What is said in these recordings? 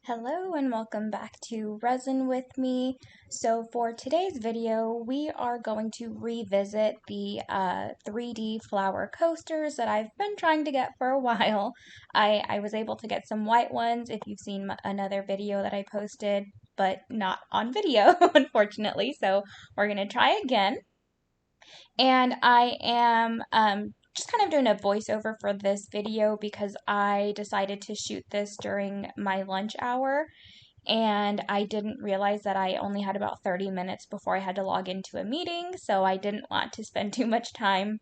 Hello and welcome back to Resin with me. So for today's video, we are going to revisit the 3D flower coasters that I've been trying to get for a while. I was able to get some white ones if you've seen another video that I posted, but not on video, unfortunately. So we're going to try again. And I am just kind of doing a voiceover for this video because I decided to shoot this during my lunch hour and I didn't realize that I only had about 30 minutes before I had to log into a meeting, so I didn't want to spend too much time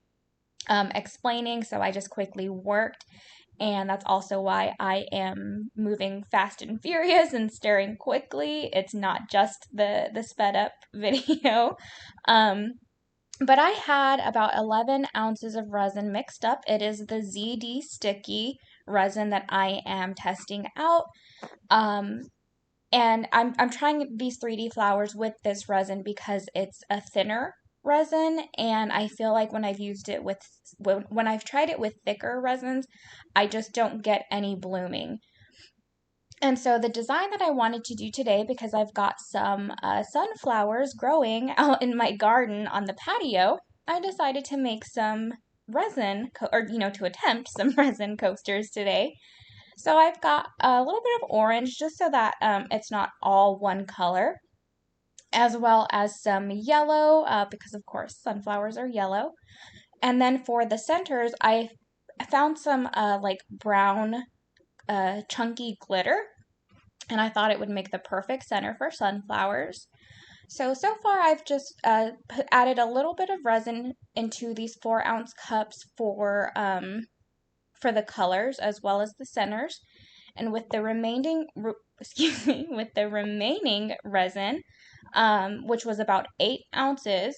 explaining, so I just quickly worked. And that's also why I am moving fast and furious and staring quickly. It's not just the sped up video. But I had about 11 ounces of resin mixed up. It is the ZDSticky Resin that I am testing out. And I'm trying these 3D flowers with this resin because it's a thinner resin, and I feel like when I've used it with when I've tried it with thicker resins, I just don't get any blooming. And so the design that I wanted to do today, because I've got some sunflowers growing out in my garden on the patio, I decided to make some resin, to attempt some resin coasters today. So I've got a little bit of orange just so that it's not all one color, as well as some yellow, because of course sunflowers are yellow. And then for the centers, I found some like brown chunky glitter, and I thought it would make the perfect center for sunflowers. So far I've just added a little bit of resin into these 4-ounce cups for the colors as well as the centers. And with the remaining, with the remaining resin, which was about 8 ounces,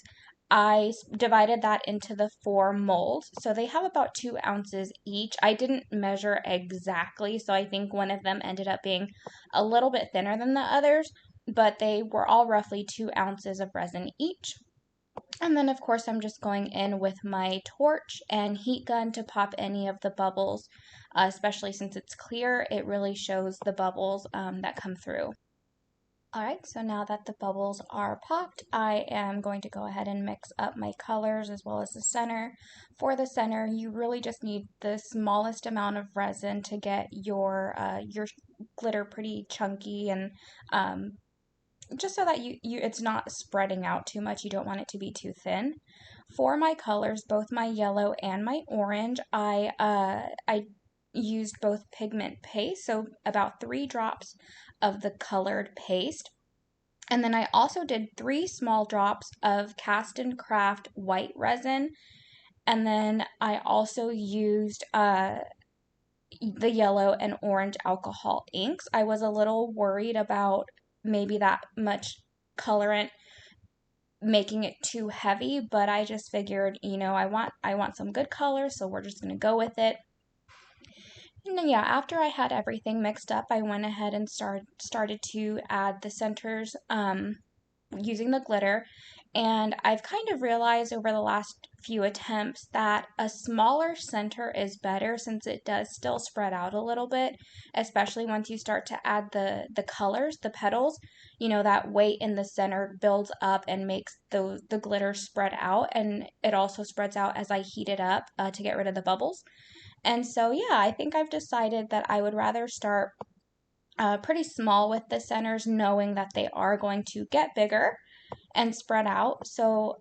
I divided that into the 4 molds. So they have about 2 ounces each. I didn't measure exactly, so I think one of them ended up being a little bit thinner than the others, but they were all roughly 2 ounces of resin each. And then, of course, I'm just going in with my torch and heat gun to pop any of the bubbles, especially since it's clear. It really shows the bubbles that come through. Alright, so now that the bubbles are popped, I am going to go ahead and mix up my colors as well as the center. For the center, you really just need the smallest amount of resin to get your glitter pretty chunky and just so that it's not spreading out too much. You don't want it to be too thin. For my colors, both my yellow and my orange, I used both pigment paste, so about 3 drops of the colored paste. And then I also did 3 small drops of Castin Craft white resin. And then I also used the yellow and orange alcohol inks. I was a little worried about maybe that much colorant making it too heavy, but I just figured, I want some good color, so we're just going to go with it. And then yeah, after I had everything mixed up, I went ahead and started to add the centers using the glitter. And I've kind of realized over the last few attempts that a smaller center is better since it does still spread out a little bit, especially once you start to add the colors, the petals. That weight in the center builds up and makes the glitter spread out, and it also spreads out as I heat it up to get rid of the bubbles. And so yeah, I think I've decided that I would rather start pretty small with the centers, knowing that they are going to get bigger and spread out. So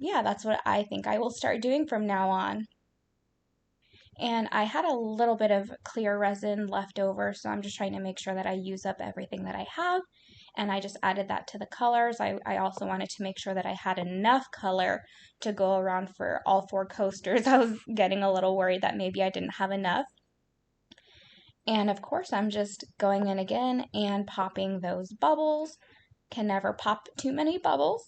yeah, that's what I think I will start doing from now on. And I had a little bit of clear resin left over, so I'm just trying to make sure that I use up everything that I have. And I just added that to the colors. I also wanted to make sure that I had enough color to go around for all 4 coasters. I was getting a little worried that maybe I didn't have enough. And of course, I'm just going in again and popping those bubbles. Can never pop too many bubbles.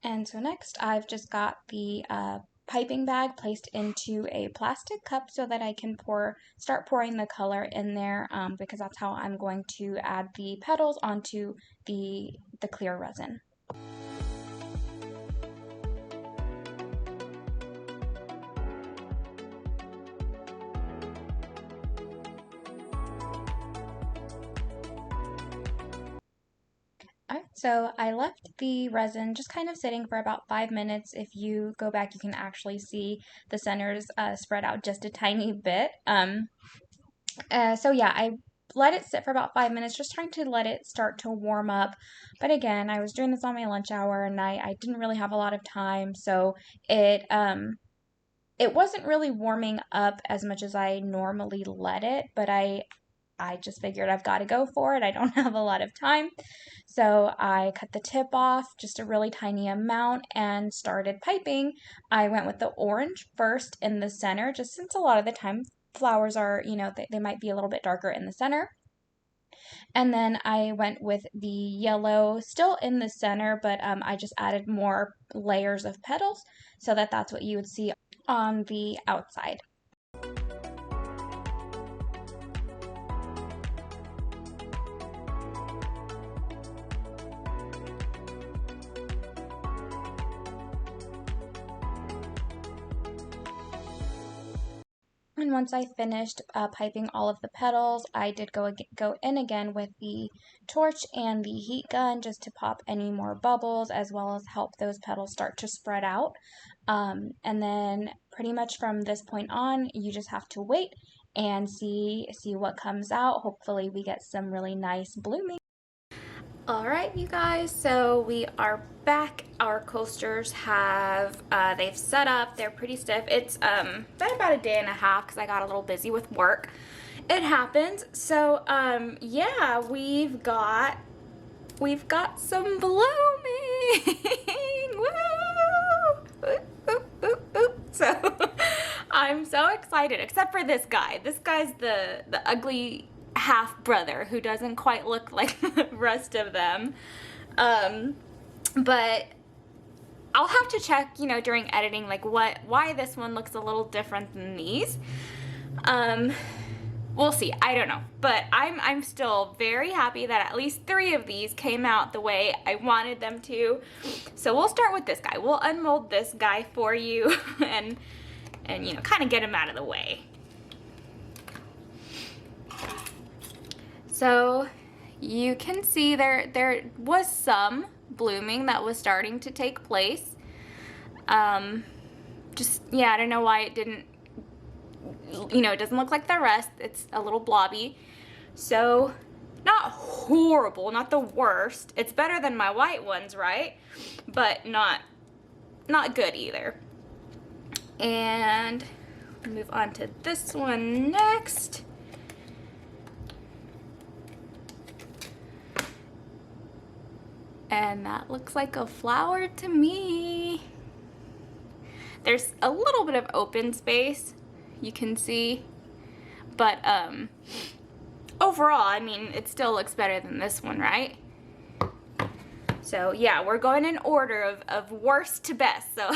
And so next, I've just got the piping bag placed into a plastic cup so that I can start pouring the color in there, because that's how I'm going to add the petals onto the clear resin. So I left the resin just kind of sitting for about 5 minutes. If you go back, you can actually see the centers spread out just a tiny bit. So yeah, I let it sit for about 5 minutes, just trying to let it start to warm up. But again, I was doing this on my lunch hour and I didn't really have a lot of time, so it wasn't really warming up as much as I normally let it, but I just figured I've got to go for it. I don't have a lot of time. So I cut the tip off just a really tiny amount and started piping. I went with the orange first in the center, just since a lot of the time flowers are, they might be a little bit darker in the center. And then I went with the yellow still in the center, but I just added more layers of petals so that that's what you would see on the outside. And once I finished piping all of the petals, I did go in again with the torch and the heat gun just to pop any more bubbles, as well as help those petals start to spread out. And then pretty much from this point on, you just have to wait and see what comes out. Hopefully we get some really nice blooming. All right, you guys, so we are back. Our coasters have, they've set up, they're pretty stiff. It's been about a day and a half because I got a little busy with work. It happens. So, yeah, we've got some blooming. Woo! Oop, oop, oop, oop. So, I'm so excited, except for this guy. This guy's the ugly half brother who doesn't quite look like the rest of them, but I'll have to check, during editing, like why this one looks a little different than these. We'll see. I don't know, but I'm still very happy that at least 3 of these came out the way I wanted them to. So we'll start with this guy. We'll unmold this guy for you and kind of get him out of the way. So you can see there was some blooming that was starting to take place. I don't know why it didn't, it doesn't look like the rest. It's a little blobby. So not horrible, not the worst. It's better than my white ones, right? But not good either. And move on to this one next. And that looks like a flower to me. There's a little bit of open space, you can see. But overall, I mean, it still looks better than this one, right? So yeah, we're going in order of worst to best. So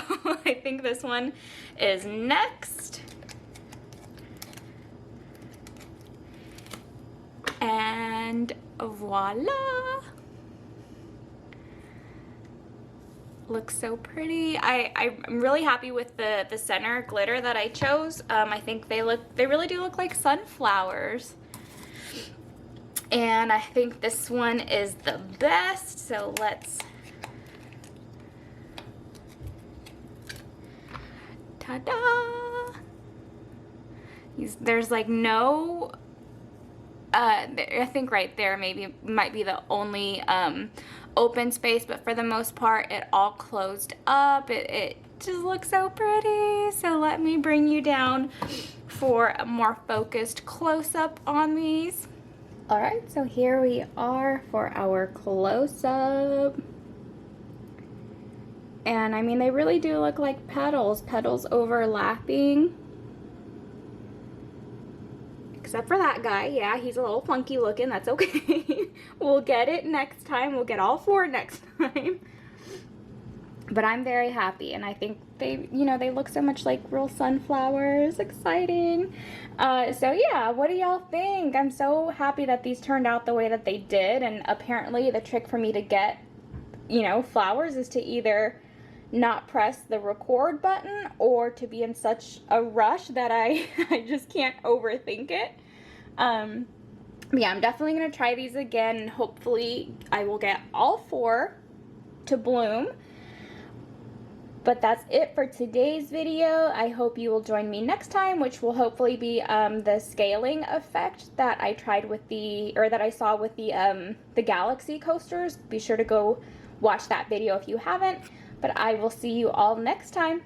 I think this one is next. And voila. Looks so pretty. I'm really happy with the center glitter that I chose. I think they really do look like sunflowers. And I think this one is the best, so let's, ta-da! There's like no, I think right there might be the only open space, but for the most part it all closed up. It just looks so pretty. So let me bring you down for a more focused close-up on these. All right, so here we are for our close-up. And I mean, they really do look like petals overlapping. Except for that guy, yeah, he's a little funky looking, that's okay. We'll get it next time, we'll get all 4 next time. But I'm very happy, and I think they look so much like real sunflowers. Exciting. So yeah, what do y'all think? I'm so happy that these turned out the way that they did, and apparently the trick for me to get, flowers is to either not press the record button or to be in such a rush that I just can't overthink it. But yeah, I'm definitely going to try these again, and hopefully I will get all 4 to bloom. But that's it for today's video. I hope you will join me next time, which will hopefully be the scaling effect that I tried with that I saw with the Galaxy coasters. Be sure to go watch that video if you haven't. But I will see you all next time.